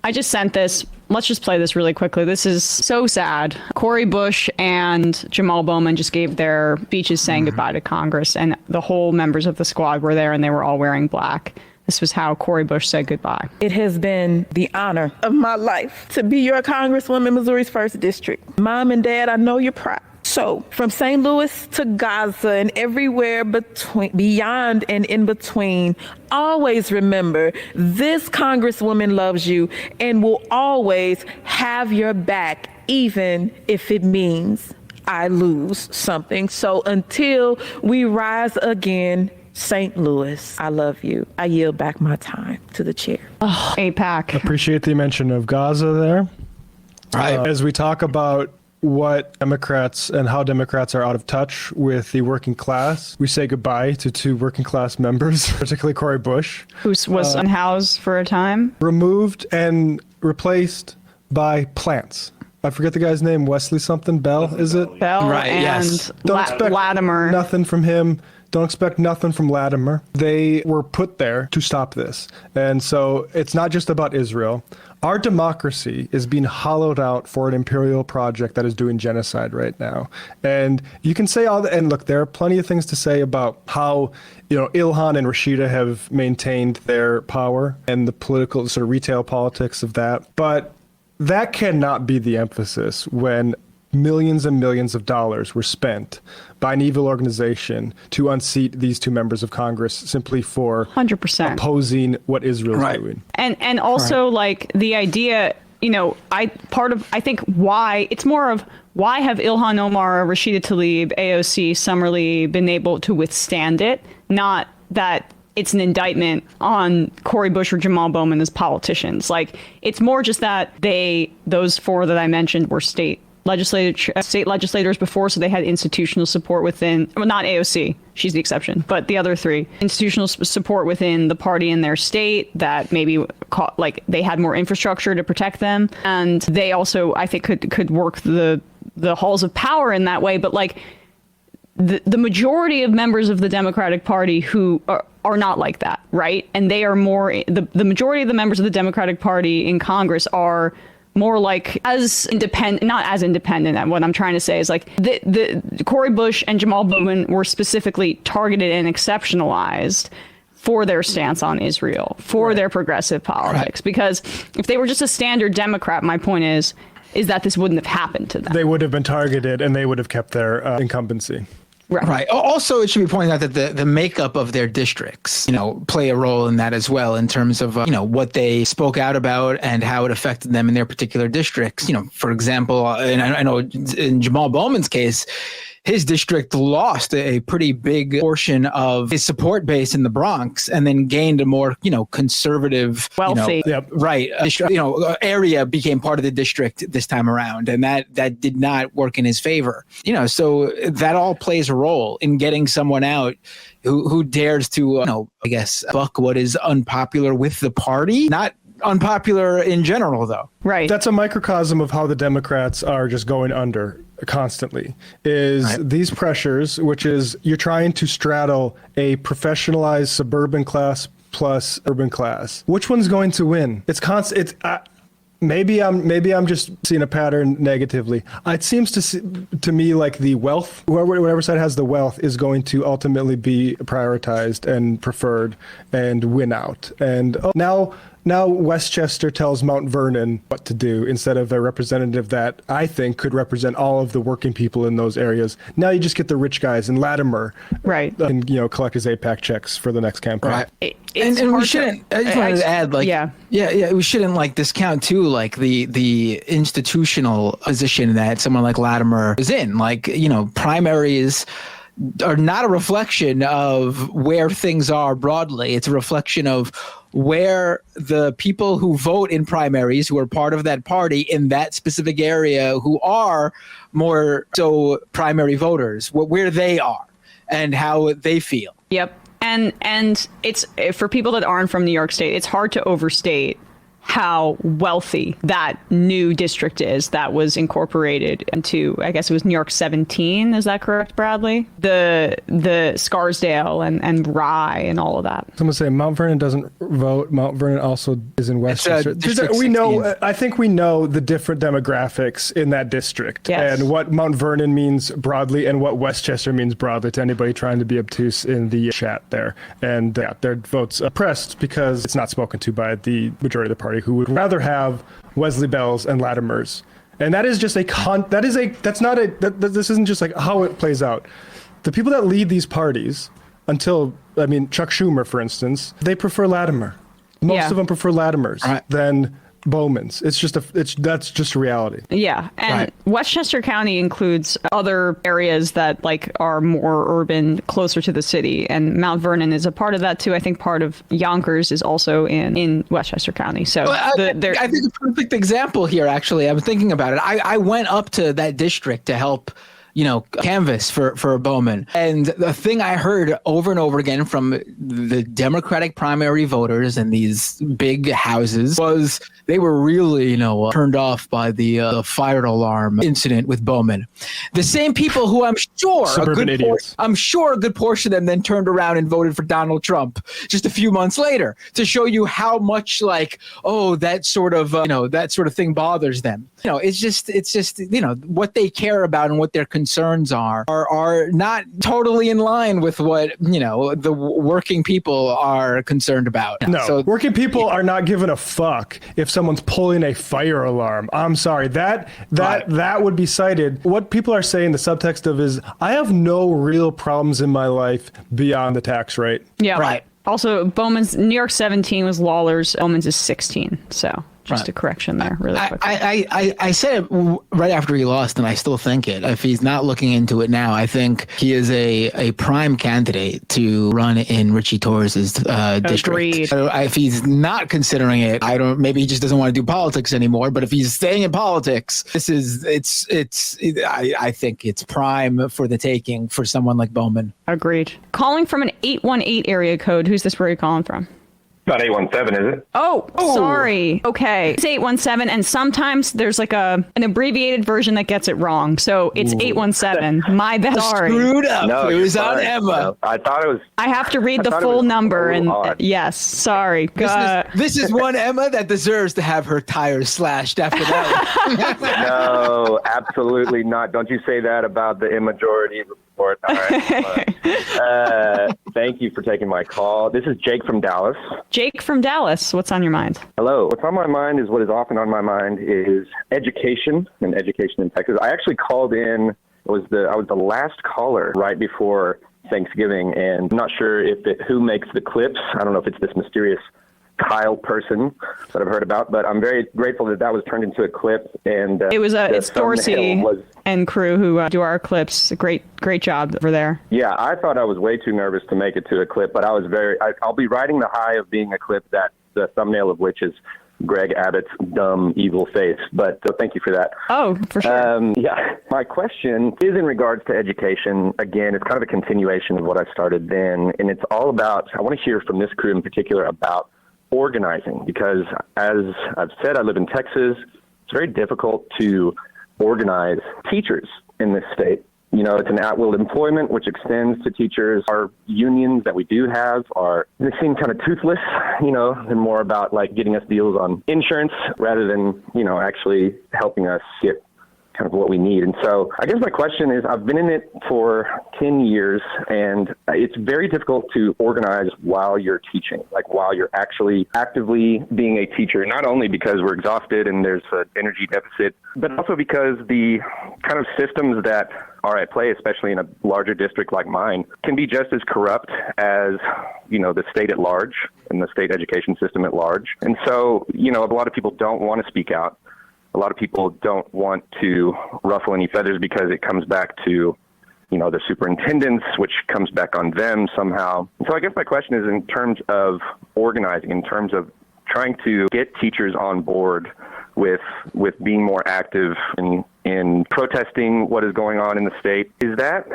I just sent this. Let's just play this really quickly. This is so sad. Cori Bush and Jamal Bowman just gave their speeches saying goodbye to Congress, and the whole members of the squad were there, and they were all wearing black. This was how Cori Bush said goodbye. It has been the honor of my life to be your Congresswoman, Missouri's 1st District. Mom and Dad, I know you're proud. So from St. Louis to Gaza and everywhere between, beyond and in between, always remember this Congresswoman loves you and will always have your back, even if it means I lose something. So until we rise again, St. Louis, I love you. I yield back my time to the chair. Oh, AIPAC. Appreciate the mention of Gaza there. Right. As we talk about what Democrats and how Democrats are out of touch with the working class, we say goodbye to 2 working class members, particularly Cori Bush, who was unhoused for a time. Removed and replaced by plants. I forget the guy's name, Wesley something, Bell, is it? Bell, right, and yes. Don't expect Latimer. Nothing from him. Don't expect nothing from Latimer. They were put there to stop this. And so it's not just about Israel. Our democracy is being hollowed out for an imperial project that is doing genocide right now. And you can say all that, and look, there are plenty of things to say about how, Ilhan and Rashida have maintained their power and the political sort of retail politics of that. But that cannot be the emphasis when millions and millions of dollars were spent by an evil organization to unseat these 2 members of Congress simply for 100% opposing what Israel's doing. And also like the idea, I think why it's more of why have Ilhan Omar, Rashida Tlaib, AOC, Summerlee been able to withstand it? Not that it's an indictment on Cori Bush or Jamal Bowman as politicians. Like, it's more just that those 4 that I mentioned were state legislators before, so they had institutional support within, well, not AOC, she's the exception, but the other 3, institutional support within the party in their state that maybe they had more infrastructure to protect them. And they also, I think, could work the halls of power in that way. But the majority of members of the Democratic Party who are not like that, right? And they are more, the majority of the members of the Democratic Party in Congress are more like as independent, not as independent. What I'm trying to say is the Cori Bush and Jamal Bowman were specifically targeted and exceptionalized for their stance on Israel, for their progressive politics. Because if they were just a standard Democrat, my point is that this wouldn't have happened to them. They would have been targeted and they would have kept their incumbency. Right. Also, it should be pointed out that the makeup of their districts, play a role in that as well, in terms of, what they spoke out about and how it affected them in their particular districts. For example, and I know in Jamal Bowman's case, his district lost a pretty big portion of his support base in the Bronx and then gained a more, conservative, wealthy, area became part of the district this time around. And that did not work in his favor. So that all plays a role in getting someone out who dares to, buck what is unpopular with the party. Not unpopular in general, though. Right. That's a microcosm of how the Democrats are just going under constantly, is these pressures, which is you're trying to straddle a professionalized suburban class plus urban class. Which one's going to win? It's constant. Maybe I'm just seeing a pattern negatively. It seems to me like the wealth, whatever side has the wealth, is going to ultimately be prioritized and preferred and win out. And now Westchester tells Mount Vernon what to do instead of a representative that I think could represent all of the working people in those areas. Now you just get the rich guys, and Latimer, right, and collect his AIPAC checks for the next campaign. Right. And we shouldn't. I just wanted to add, we shouldn't discount too, the institutional position that someone like Latimer is in. Primaries are not a reflection of where things are broadly. It's a reflection of where the people who vote in primaries, who are part of that party in that specific area, who are more so primary voters, where they are and how they feel. Yep. And it's, for people that aren't from New York State, it's hard to overstate how wealthy that new district is that was incorporated into, I guess it was New York 17. Is that correct, Bradley? The Scarsdale and Rye and all of that. Someone say Mount Vernon doesn't vote. Mount Vernon also is in Westchester. We know. I think we know the different demographics in that district, yes, and what Mount Vernon means broadly and what Westchester means broadly to anybody trying to be obtuse in the chat there. And their votes pressed because it's not spoken to by the majority of the party, who would rather have Wesley Bells and Latimers. And that is just this isn't just like how it plays out. The people that lead these parties Chuck Schumer, for instance, they prefer Latimer. Most of them prefer Latimers than Bowman's. That's just a reality. Yeah, and Westchester County includes other areas that are more urban, closer to the city, and Mount Vernon is a part of that too. I think part of Yonkers is also in Westchester County. So I think a perfect example here. Actually, I'm thinking about it. I went up to that district to help canvas for Bowman. And the thing I heard over and over again from the Democratic primary voters in these big houses was they were really, turned off by the fire alarm incident with Bowman. The same people who I'm sure a good portion of them then turned around and voted for Donald Trump just a few months later, to show you how much that sort of thing bothers them. It's just what they care about and what their concerns are not totally in line with what the working people are concerned about. No, so working people are not giving a fuck if someone's pulling a fire alarm. I'm sorry, that would be cited. What people are saying, the subtext of is, I have no real problems in my life beyond the tax rate. Yeah, right. Also, Bowman's New York 17 was Lawler's. Bowman's is 16. So. Just a correction there, really quick. I said it right after he lost, and I still think it. If he's not looking into it now, I think he is a prime candidate to run in Richie Torres's district. Agreed. So if he's not considering it, maybe he just doesn't want to do politics anymore. But if he's staying in politics, I think it's prime for the taking for someone like Bowman. Agreed. Calling from an 818 area code. Who's this? Where are you calling from? Not 817, is it? Oh, sorry. Okay. It's 817, and sometimes there's an abbreviated version that gets it wrong. So it's 817. My bad. Sorry. Screwed up. No, it was on fine. Emma. No, I thought it was. I have to read the full number, and yes, sorry. This is one Emma that deserves to have her tires slashed after that one. No, absolutely not. Don't you say that about the majority report. All right. Thank you for taking my call. This is Jake from Dallas. Jake from Dallas, what's on your mind? Hello. What's on my mind is what is often on my mind is education and education in Texas. I actually called in. I was the last caller right before Thanksgiving, and I'm not sure who makes the clips. I don't know if it's this mysterious Kyle person that I've heard about, but I'm very grateful that was turned into a clip. And it was it's Dorsey and crew who do our clips. Great job over there. Yeah, I thought I was way too nervous to make it to a clip, but I was I'll be riding the high of being a clip that the thumbnail of which is Greg Abbott's dumb, evil face. But so thank you for that. Oh, for sure. Yeah, my question is in regards to education. Again, it's kind of a continuation of what I started then, and it's all about, I want to hear from this crew in particular about organizing, because as I've said, I live in Texas. It's very difficult to organize teachers in this state. It's an at-will employment, which extends to teachers. Our unions that we do have they seem kind of toothless, they're more about getting us deals on insurance rather than, actually helping us get kind of what we need. And so I guess my question is, I've been in it for 10 years, and it's very difficult to organize while you're teaching, while you're actually actively being a teacher, not only because we're exhausted and there's an energy deficit, but also because the kind of systems that are at play, especially in a larger district like mine, can be just as corrupt as, the state at large and the state education system at large. And so, a lot of people don't want to speak out. A lot of people don't want to ruffle any feathers because it comes back to, the superintendents, which comes back on them somehow. So I guess my question is in terms of organizing, in terms of trying to get teachers on board with being more active in protesting what is going on in the state. Is that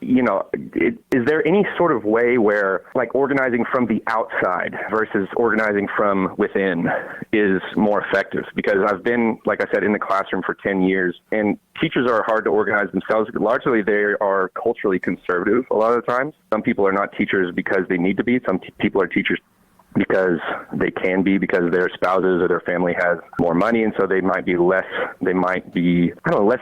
is there any sort of way where like organizing from the outside versus organizing from within is more effective? Because I've been, like I said, in the classroom for 10 years, and teachers are hard to organize themselves. Largely, they are culturally conservative a lot of the times. Some people are not teachers because they need to be. Some people are teachers because they can be, because their spouses or their family has more money, and so they might be less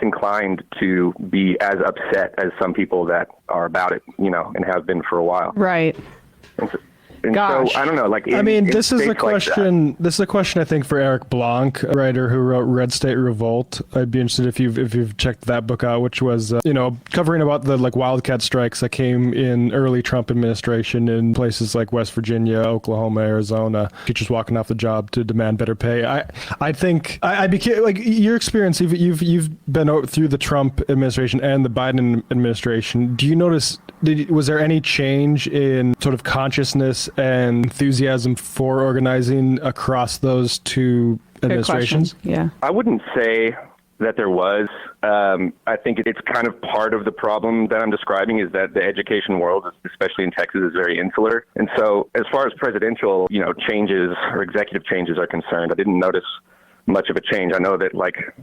inclined to be as upset as some people that are about it, and have been for a while. Right. And Gosh. so I don't know. Like, this is a question. This is a question I think for Eric Blanc, a writer who wrote Red State Revolt. I'd be interested if you've checked that book out, which was covering about the wildcat strikes that came in early Trump administration in places like West Virginia, Oklahoma, Arizona. Teachers walking off the job to demand better pay. I think I'd be like your experience. You've been through the Trump administration and the Biden administration. Do you notice? Was there any change in sort of consciousness and enthusiasm for organizing across those two administrations? Yeah. I wouldn't say that there was. I think it's kind of part of the problem that I'm describing, is that the education world, especially in Texas, is very insular. And so as far as presidential, changes or executive changes are concerned, I didn't notice much of a change. I know that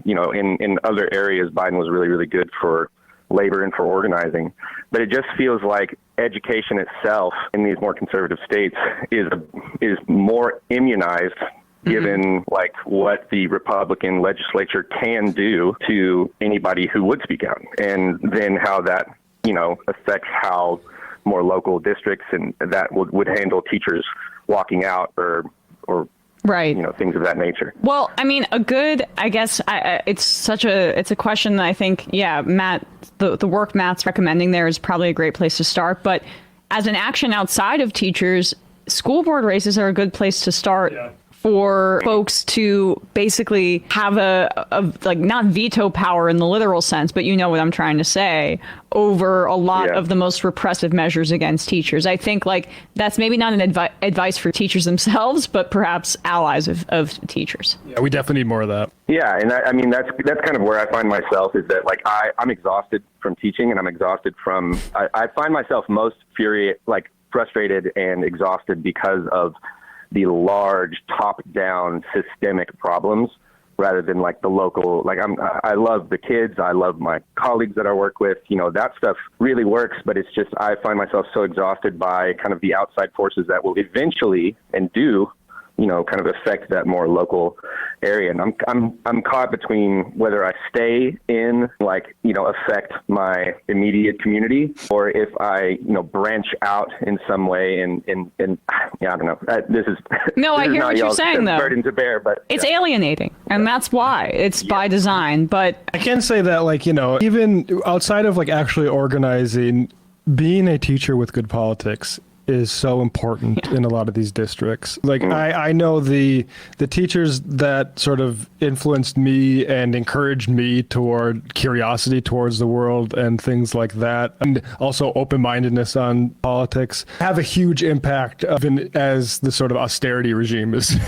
in other areas, Biden was really, really good for labor and for organizing, but it just feels like education itself in these more conservative states is more immunized, given what the Republican legislature can do to anybody who would speak out, and then how that affects how more local districts and that would handle teachers walking out or right. Things of that nature. Well, I mean, it's a question that I think, Matt, the work Matt's recommending there is probably a great place to start. But as an action outside of teachers, school board races are a good place to start. Yeah. For folks to basically have not veto power in the literal sense, but you know what I'm trying to say, over a lot of the most repressive measures against teachers. I think that's maybe not an advice for teachers themselves, but perhaps allies of teachers. Yeah, we definitely need more of that. Yeah, and that's kind of where I find myself, is that I'm exhausted from teaching, and I'm exhausted from, I find myself most frustrated and exhausted because of the large top-down systemic problems, rather than the local. I love the kids, I love my colleagues that I work with. That stuff really works, but it's just I find myself so exhausted by kind of the outside forces that will eventually and do kind of affect that more local area. And I'm caught between whether I stay in, affect my immediate community, or if I, branch out in some way and I don't know. This is no, I hear what you're saying though. Burden to bear, but it's alienating, and that's why it's by design. But I can say that, even outside of actually organizing, being a teacher with good politics is so important in a lot of these districts. I know the teachers that sort of influenced me and encouraged me toward curiosity towards the world and things like that, and also open-mindedness on politics, have a huge impact, even as the sort of austerity regime is,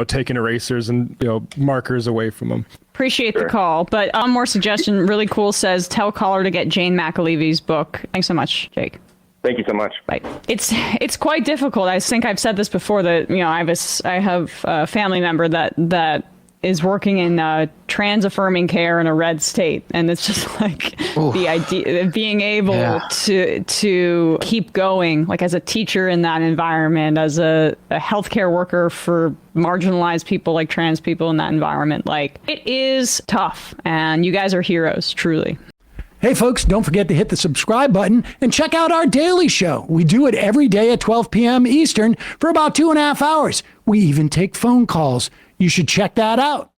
taking erasers and, markers away from them. Appreciate the call. But one more suggestion, really cool, says, tell caller to get Jane McAlevy's book. Thanks so much, Jake. Thank you so much. Right. It's quite difficult. I think I've said this before, that I have a family member that is working in trans affirming care in a red state, and it's just the idea of being able to keep going, as a teacher in that environment, as a healthcare worker for marginalized people like trans people in that environment. It is tough, and you guys are heroes, truly. Hey folks, don't forget to hit the subscribe button and check out our daily show. We do it every day at 12 p.m. Eastern for about 2.5 hours. We even take phone calls. You should check that out.